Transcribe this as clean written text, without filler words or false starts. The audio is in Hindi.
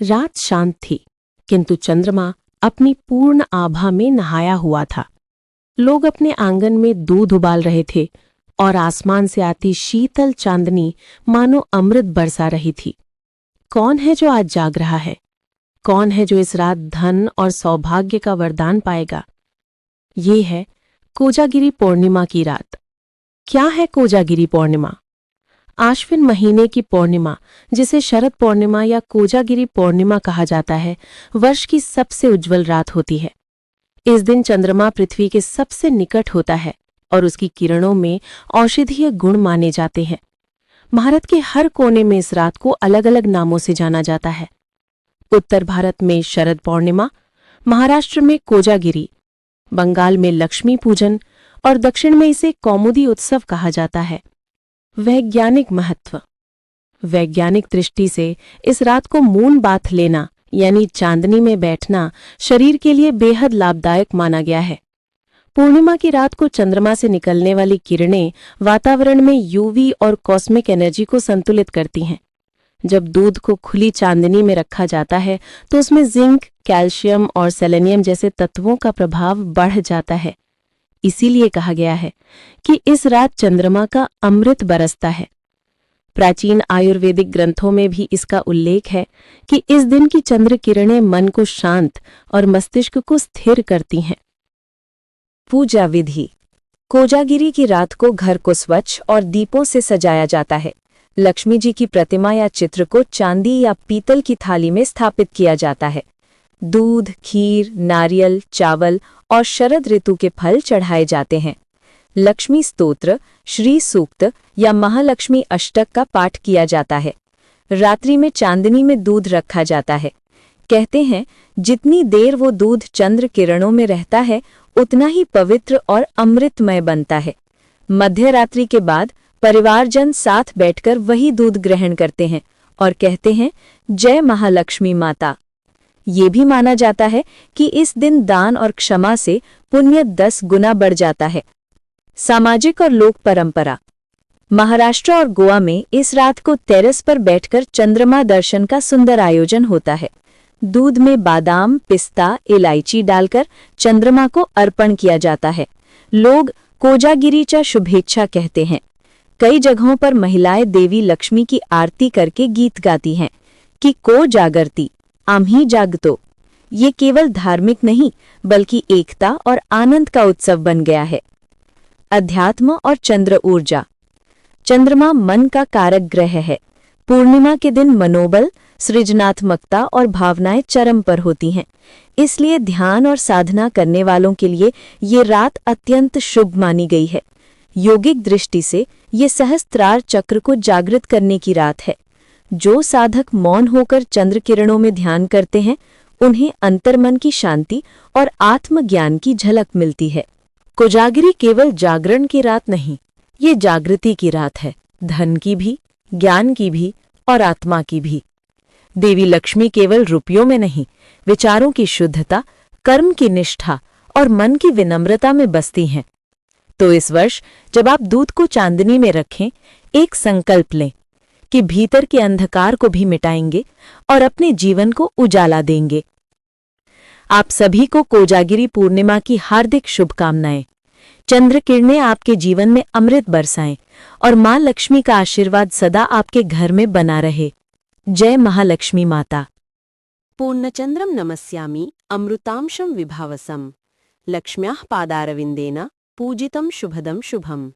रात शांत थी, किंतु चंद्रमा अपनी पूर्ण आभा में नहाया हुआ था। लोग अपने आंगन में दूध उबाल रहे थे और आसमान से आती शीतल चांदनी मानो अमृत बरसा रही थी। कौन है जो आज जाग रहा है? कौन है जो इस रात धन और सौभाग्य का वरदान पाएगा? ये है कोजागिरी पूर्णिमा की रात। क्या है कोजागिरी पूर्णिमा? आश्विन महीने की पूर्णिमा, जिसे शरद पूर्णिमा या कोजागिरी पूर्णिमा कहा जाता है, वर्ष की सबसे उज्जवल रात होती है। इस दिन चंद्रमा पृथ्वी के सबसे निकट होता है और उसकी किरणों में औषधीय गुण माने जाते हैं। भारत के हर कोने में इस रात को अलग अलग नामों से जाना जाता है। उत्तर भारत में शरद पूर्णिमा, महाराष्ट्र में कोजागिरी, बंगाल में लक्ष्मी पूजन और दक्षिण में इसे कौमुदी उत्सव कहा जाता है। वैज्ञानिक महत्व। वैज्ञानिक दृष्टि से इस रात को मून बाथ लेना यानी चांदनी में बैठना शरीर के लिए बेहद लाभदायक माना गया है। पूर्णिमा की रात को चंद्रमा से निकलने वाली किरणें वातावरण में यूवी और कॉस्मिक एनर्जी को संतुलित करती हैं। जब दूध को खुली चांदनी में रखा जाता है तो उसमें जिंक, कैल्शियम और सेलेनियम जैसे तत्वों का प्रभाव बढ़ जाता है। इसीलिए कहा गया है कि इस रात चंद्रमा का अमृत बरसता है। प्राचीन आयुर्वेदिक ग्रंथों में भी इसका उल्लेख है कि इस दिन की चंद्र किरणें मन को शांत और मस्तिष्क को स्थिर करती हैं। पूजा विधि। कोजागिरी की रात को घर को स्वच्छ और दीपों से सजाया जाता है। लक्ष्मी जी की प्रतिमा या चित्र को चांदी या पीतल की थाली में स्थापित किया जाता है। दूध, खीर, नारियल, चावल और शरद ऋतु के फल चढ़ाए जाते हैं। लक्ष्मी स्तोत्र, श्री सूक्त या महालक्ष्मी अष्टक का पाठ किया जाता है। रात्रि में चांदनी में दूध रखा जाता है। कहते हैं जितनी देर वो दूध चंद्र किरणों में रहता है उतना ही पवित्र और अमृतमय बनता है। मध्य रात्रि के बाद परिवारजन साथ बैठकर वही दूध ग्रहण करते हैं और कहते हैं जय महालक्ष्मी माता। ये भी माना जाता है कि इस दिन दान और क्षमा से पुण्य 10 गुना बढ़ जाता है। सामाजिक और लोक परंपरा। महाराष्ट्र और गोवा में इस रात को टेरेस पर बैठकर चंद्रमा दर्शन का सुंदर आयोजन होता है। दूध में बादाम, पिस्ता, इलायची डालकर चंद्रमा को अर्पण किया जाता है। लोग कोजागिरीचा शुभेच्छा कहते हैं। कई जगहों पर महिलाएं देवी लक्ष्मी की आरती करके गीत गाती हैं कि को जागरती, आम्ही जागतो। ये केवल धार्मिक नहीं बल्कि एकता और आनंद का उत्सव बन गया है। अध्यात्म और चंद्र ऊर्जा। चंद्रमा मन का कारक ग्रह है। पूर्णिमा के दिन मनोबल, सृजनात्मकता और भावनाएं चरम पर होती हैं। इसलिए ध्यान और साधना करने वालों के लिए ये रात अत्यंत शुभ मानी गई है। योगिक दृष्टि से ये सहस्त्रार चक्र को जागृत करने की रात है। जो साधक मौन होकर चंद्र किरणों में ध्यान करते हैं उन्हें अंतर्मन की शांति और आत्मज्ञान की झलक मिलती है। कोजागिरी केवल जागरण की रात नहीं, ये जागृति की रात है, धन की भी, ज्ञान की भी और आत्मा की भी। देवी लक्ष्मी केवल रुपयों में नहीं, विचारों की शुद्धता, कर्म की निष्ठा और मन की विनम्रता में बसती हैं। तो इस वर्ष जब आप दूध को चांदनी में रखें, एक संकल्प लें कि भीतर के अंधकार को भी मिटाएंगे और अपने जीवन को उजाला देंगे। आप सभी को कोजागिरी पूर्णिमा की हार्दिक शुभकामनाएं। चंद्र किरणें आपके जीवन में अमृत बरसाएं और मां लक्ष्मी का आशीर्वाद सदा आपके घर में बना रहे। जय महालक्ष्मी माता। पूर्णचंद्रम नमस्यामि अमृतांशं विभावसम्। लक्ष्म्याः पादारविन्देन पूजितं शुभदं शुभम्।